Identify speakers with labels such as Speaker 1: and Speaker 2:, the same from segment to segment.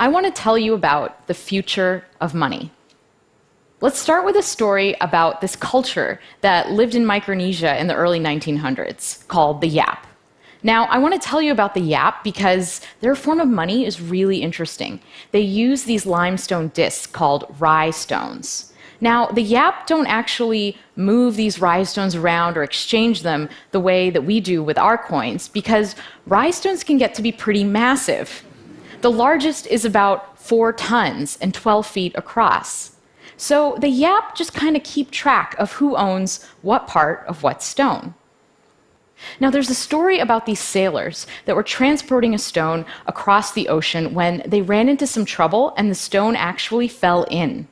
Speaker 1: I want to tell you about the future of money. Let's start with a story about this culture that lived in Micronesia in the early 1900s called the Yap. Now, I want to tell you about the Yap because their form of money is really interesting. They use these limestone discs called rye stones. Now, the Yap don't actually move these rye stones around or exchange them the way that we do with our coins because rye stones can get to be pretty massive. The largest is about 4 tons and 12 feet across. So the Yap just kind of keep track of who owns what part of what stone. Now, there's a story about these sailors that were transporting a stone across the ocean when they ran into some trouble and the stone actually fell in.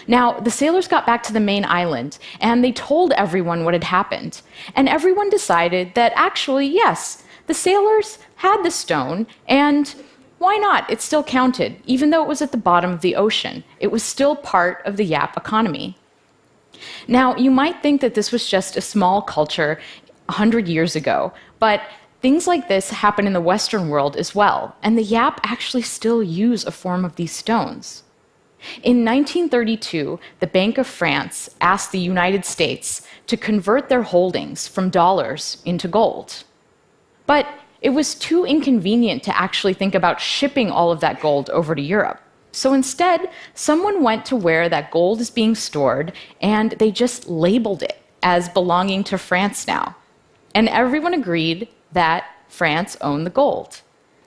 Speaker 1: Now, the sailors got back to the main island and they told everyone what had happened. And everyone decided that actually, yes, the sailors had the stone and why not? It still counted, even though it was at the bottom of the ocean. It was still part of the Yap economy. Now, you might think that this was just a small culture 100 years ago, but things like this happen in the Western world as well, and the Yap actually still use a form of these stones. In 1932, the Bank of France asked the United States to convert their holdings from dollars into gold. But it was too inconvenient to actually think about shipping all of that gold over to Europe. So instead, someone went to where that gold is being stored, and they just labeled it as belonging to France now. And everyone agreed that France owned the gold.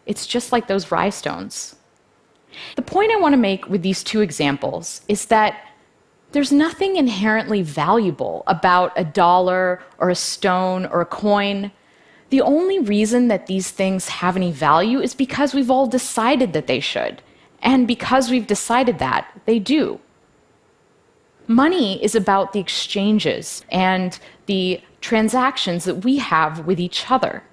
Speaker 1: It's just like those rye stones. The point I want to make with these two examples is that there's nothing inherently valuable about a dollar or a stone or a coin. The only reason that these things have any value is because we've all decided that they should. And because we've decided that, they do. Money is about the exchanges and the transactions that we have with each other.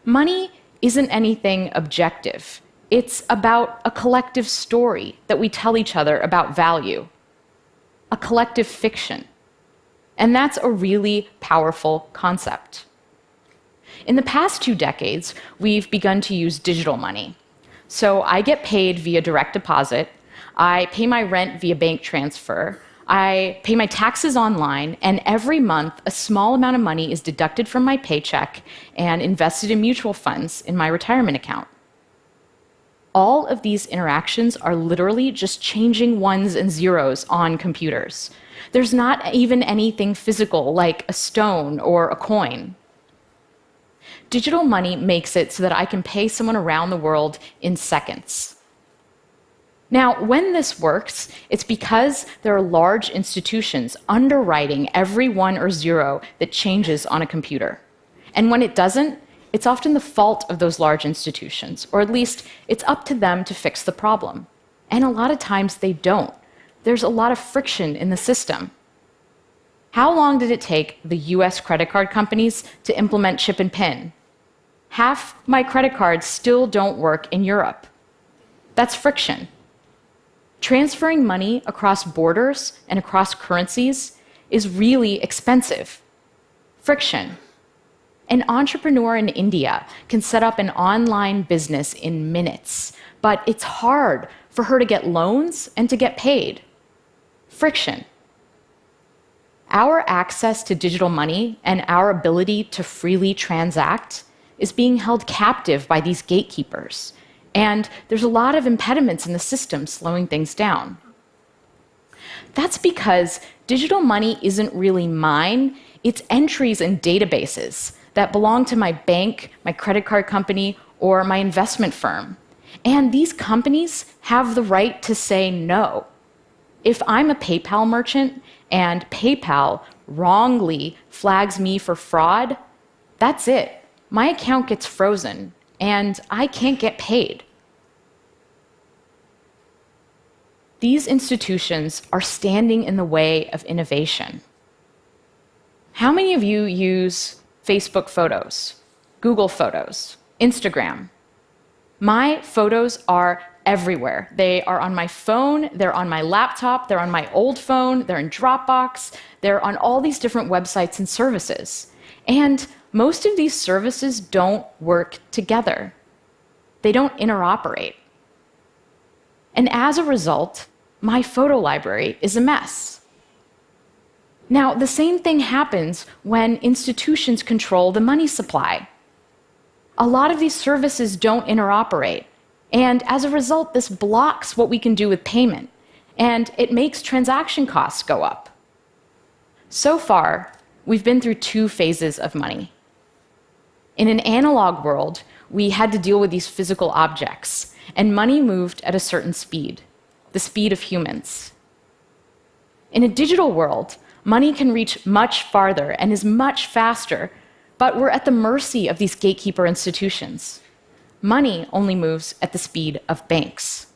Speaker 1: Money isn't anything objective. It's about a collective story that we tell each other about value, a collective fiction. And that's a really powerful concept. In the past 2 decades, we've begun to use digital money. So I get paid via direct deposit, I pay my rent via bank transfer, I pay my taxes online, and every month a small amount of money is deducted from my paycheck and invested in mutual funds in my retirement account. All of these interactions are literally just changing ones and zeros on computers. There's not even anything physical like a stone or a coin. Digital money makes it so that I can pay someone around the world in seconds. Now, when this works, it's because there are large institutions underwriting every 1 or 0 that changes on a computer. And when it doesn't, it's often the fault of those large institutions, or at least it's up to them to fix the problem. And a lot of times they don't. There's a lot of friction in the system. How long did it take the US credit card companies to implement chip and PIN? Half my credit cards still don't work in Europe. That's friction. Transferring money across borders and across currencies is really expensive. Friction. An entrepreneur in India can set up an online business in minutes, but it's hard for her to get loans and to get paid. Friction. Our access to digital money and our ability to freely transact is being held captive by these gatekeepers. And there's a lot of impediments in the system slowing things down. That's because digital money isn't really mine, it's entries in databases that belong to my bank, my credit card company, or my investment firm. And these companies have the right to say no. If I'm a PayPal merchant and PayPal wrongly flags me for fraud, that's it. My account gets frozen and I can't get paid. These institutions are standing in the way of innovation. How many of you use Facebook Photos, Google Photos, Instagram? My photos are everywhere. They are on my phone, they're on my laptop, they're on my old phone, they're in Dropbox, they're on all these different websites and services. And most of these services don't work together. They don't interoperate. And as a result, my photo library is a mess. Now, the same thing happens when institutions control the money supply. A lot of these services don't interoperate, and as a result, this blocks what we can do with payment, and it makes transaction costs go up. So far, we've been through two phases of money. In an analog world, we had to deal with these physical objects, and money moved at a certain speed, the speed of humans. In a digital world, money can reach much farther and is much faster, but we're at the mercy of these gatekeeper institutions. Money only moves at the speed of banks.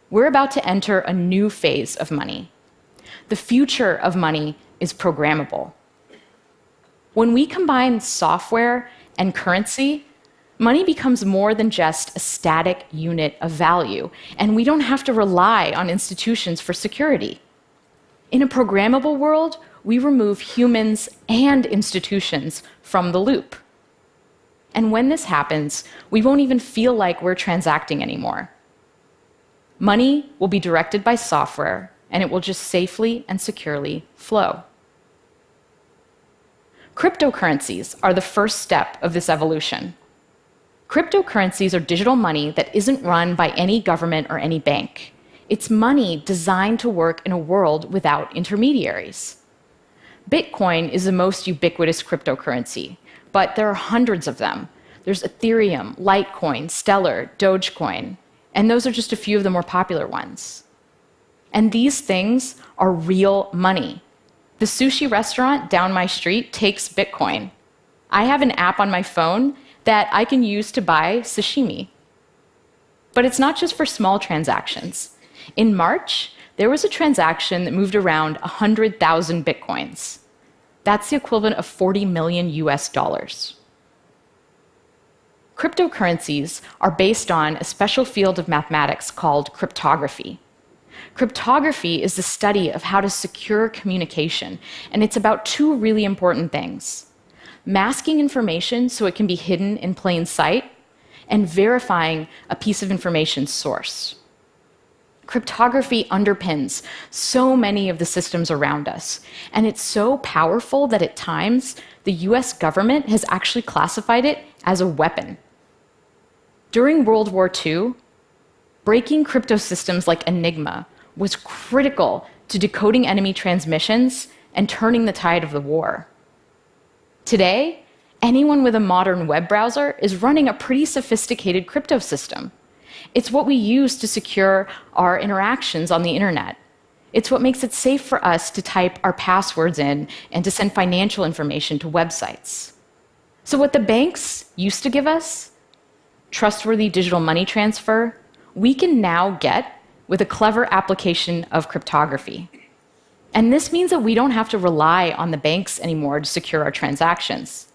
Speaker 1: We're about to enter a new phase of money. The future of money is programmable. When we combine software and currency, money becomes more than just a static unit of value, and we don't have to rely on institutions for security. In a programmable world, we remove humans and institutions from the loop. And when this happens, we won't even feel like we're transacting anymore. Money will be directed by software, and it will just safely and securely flow. Cryptocurrencies are the first step of this evolution. Cryptocurrencies are digital money that isn't run by any government or any bank. It's money designed to work in a world without intermediaries. Bitcoin is the most ubiquitous cryptocurrency, but there are hundreds of them. There's Ethereum, Litecoin, Stellar, Dogecoin, and those are just a few of the more popular ones. And these things are real money. The sushi restaurant down my street takes Bitcoin. I have an app on my phone that I can use to buy sashimi. But it's not just for small transactions. In March, there was a transaction that moved around 100,000 Bitcoins. That's the equivalent of 40 million US dollars. Cryptocurrencies are based on a special field of mathematics called cryptography. Cryptography is the study of how to secure communication, and it's about two really important things: masking information so it can be hidden in plain sight, and verifying a piece of information's source. Cryptography underpins so many of the systems around us, and it's so powerful that at times the US government has actually classified it as a weapon. During World War II, breaking crypto systems like Enigma was critical to decoding enemy transmissions and turning the tide of the war. Today, anyone with a modern web browser is running a pretty sophisticated crypto system. It's what we use to secure our interactions on the internet. It's what makes it safe for us to type our passwords in and to send financial information to websites. So what the banks used to give us, trustworthy digital money transfer, we can now get with a clever application of cryptography. And this means that we don't have to rely on the banks anymore to secure our transactions.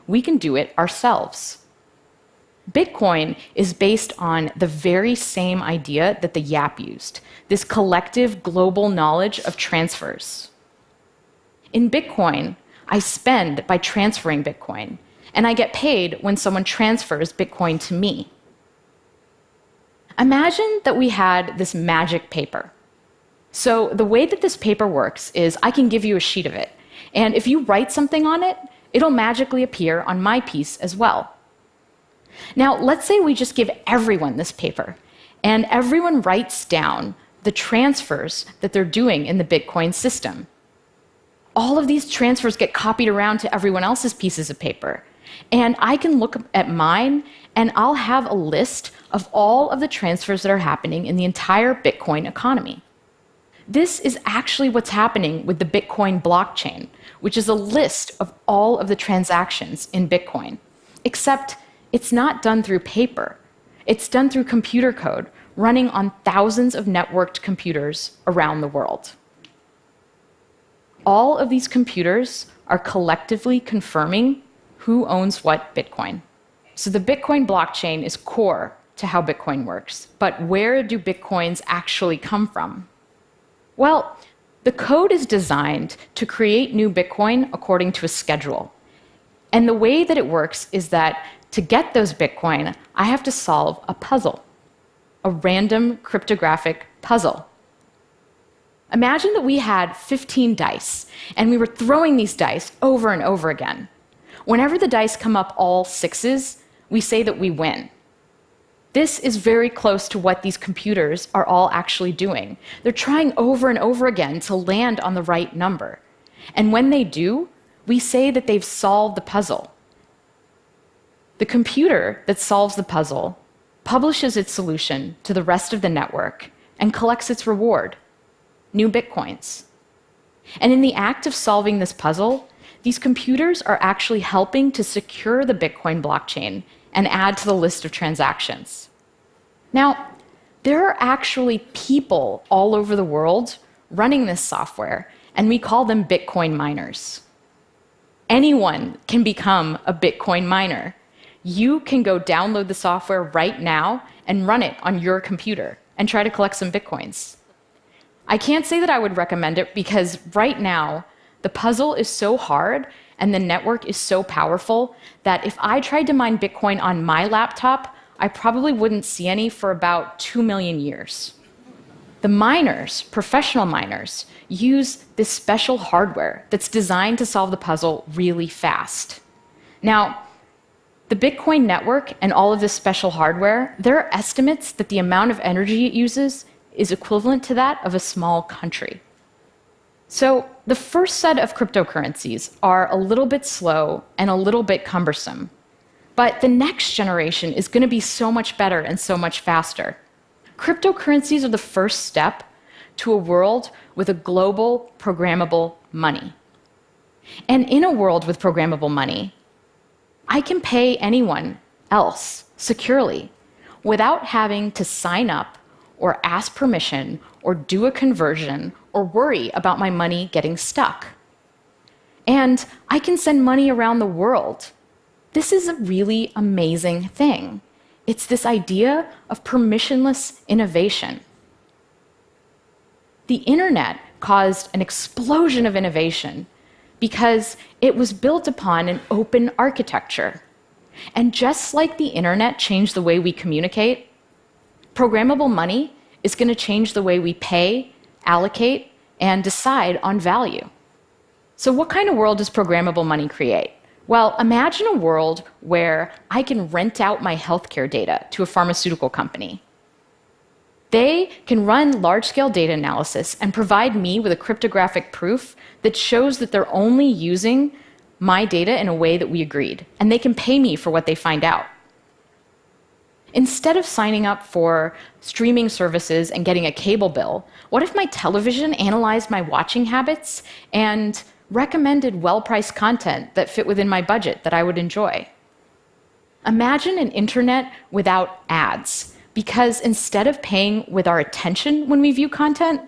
Speaker 1: We can do it ourselves. Bitcoin is based on the very same idea that the YAP used, this collective global knowledge of transfers. In Bitcoin, I spend by transferring Bitcoin, and I get paid when someone transfers Bitcoin to me. Imagine that we had this magic paper. So the way that this paper works is I can give you a sheet of it, and if you write something on it, it'll magically appear on my piece as well. Now, let's say we just give everyone this paper, and everyone writes down the transfers that they're doing in the Bitcoin system. All of these transfers get copied around to everyone else's pieces of paper, and I can look at mine, and I'll have a list of all of the transfers that are happening in the entire Bitcoin economy. This is actually what's happening with the Bitcoin blockchain, which is a list of all of the transactions in Bitcoin, except it's not done through paper. It's done through computer code running on thousands of networked computers around the world. All of these computers are collectively confirming who owns what Bitcoin. So the Bitcoin blockchain is core to how Bitcoin works. But where do Bitcoins actually come from? Well, the code is designed to create new Bitcoin according to a schedule. And the way that it works is that to get those Bitcoin, I have to solve a puzzle. a random cryptographic puzzle. Imagine that we had 15 dice, and we were throwing these dice over and over again. Whenever the dice come up all sixes, we say that we win. This is very close to what these computers are all actually doing. They're trying over and over again to land on the right number. And when they do, we say that they've solved the puzzle. The computer that solves the puzzle publishes its solution to the rest of the network and collects its reward, new bitcoins. And in the act of solving this puzzle, these computers are actually helping to secure the Bitcoin blockchain and add to the list of transactions. Now, there are actually people all over the world running this software, and we call them Bitcoin miners. Anyone can become a Bitcoin miner. You can go download the software right now and run it on your computer and try to collect some Bitcoins. I can't say that I would recommend it because right now, the puzzle is so hard and the network is so powerful that if I tried to mine Bitcoin on my laptop, I probably wouldn't see any for about 2 million years. The miners, professional miners, use this special hardware that's designed to solve the puzzle really fast. Now, the Bitcoin network and all of this special hardware, there are estimates that the amount of energy it uses is equivalent to that of a small country. So the first set of cryptocurrencies are a little bit slow and a little bit cumbersome. But the next generation is going to be so much better and so much faster. Cryptocurrencies are the first step to a world with a global programmable money. And in a world with programmable money, I can pay anyone else securely without having to sign up or ask permission or do a conversion or worry about my money getting stuck. And I can send money around the world. This is a really amazing thing. It's this idea of permissionless innovation. The internet caused an explosion of innovation because it was built upon an open architecture. And just like the internet changed the way we communicate, programmable money is going to change the way we pay, allocate, and decide on value. So what kind of world does programmable money create? Well, imagine a world where I can rent out my healthcare data to a pharmaceutical company. They can run large-scale data analysis and provide me with a cryptographic proof that shows that they're only using my data in a way that we agreed, and they can pay me for what they find out. Instead of signing up for streaming services and getting a cable bill, what if my television analyzed my watching habits and recommended well-priced content that fit within my budget that I would enjoy? Imagine an internet without ads, because instead of paying with our attention when we view content,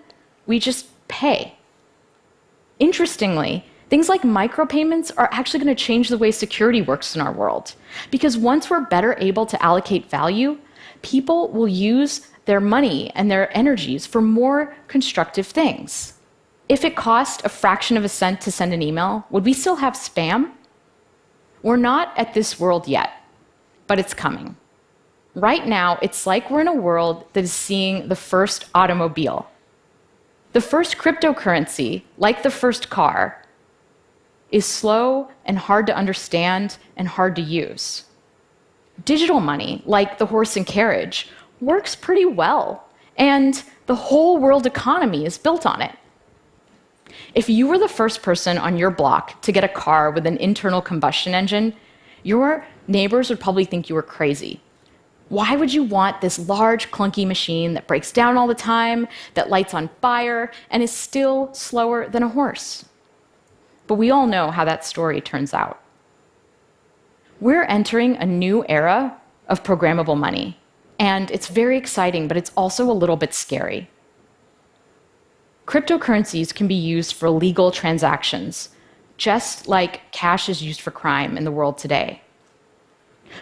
Speaker 1: we just pay. Interestingly, things like micropayments are actually going to change the way security works in our world. Because once we're better able to allocate value, people will use their money and their energies for more constructive things. If it cost a fraction of a cent to send an email, would we still have spam? We're not at this world yet, but it's coming. Right now, it's like we're in a world that is seeing the first automobile. The first cryptocurrency, like the first car, is slow and hard to understand and hard to use. Digital money, like the horse and carriage, works pretty well, and the whole world economy is built on it. If you were the first person on your block to get a car with an internal combustion engine, your neighbors would probably think you were crazy. Why would you want this large, clunky machine that breaks down all the time, that lights on fire, and is still slower than a horse? But we all know how that story turns out. We're entering a new era of programmable money, and it's very exciting, but it's also a little bit scary. Cryptocurrencies can be used for legal transactions, just like cash is used for crime in the world today.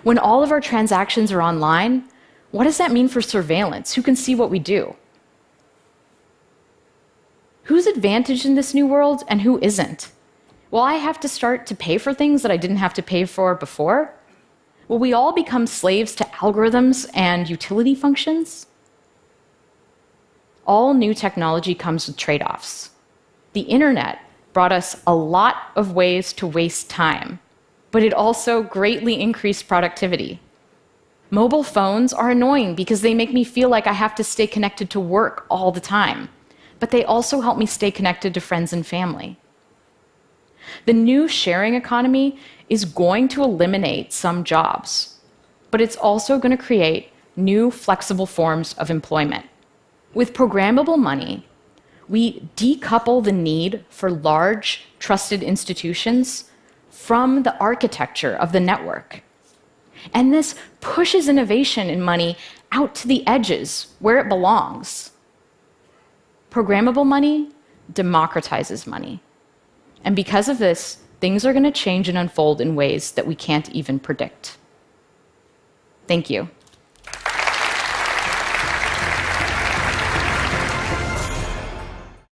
Speaker 1: When all of our transactions are online, what does that mean for surveillance? Who can see what we do? Who's advantaged in this new world and who isn't? Will I have to start to pay for things that I didn't have to pay for before? Will we all become slaves to algorithms and utility functions? all new technology comes with trade-offs. The internet brought us a lot of ways to waste time, but it also greatly increased productivity. Mobile phones are annoying because they make me feel like I have to stay connected to work all the time, but they also help me stay connected to friends and family. The new sharing economy is going to eliminate some jobs, but it's also going to create new flexible forms of employment. With programmable money, we decouple the need for large, trusted institutions from the architecture of the network. And this pushes innovation in money out to the edges where it belongs. Programmable money democratizes money. And because of this, things are going to change and unfold in ways that we can't even predict. Thank you.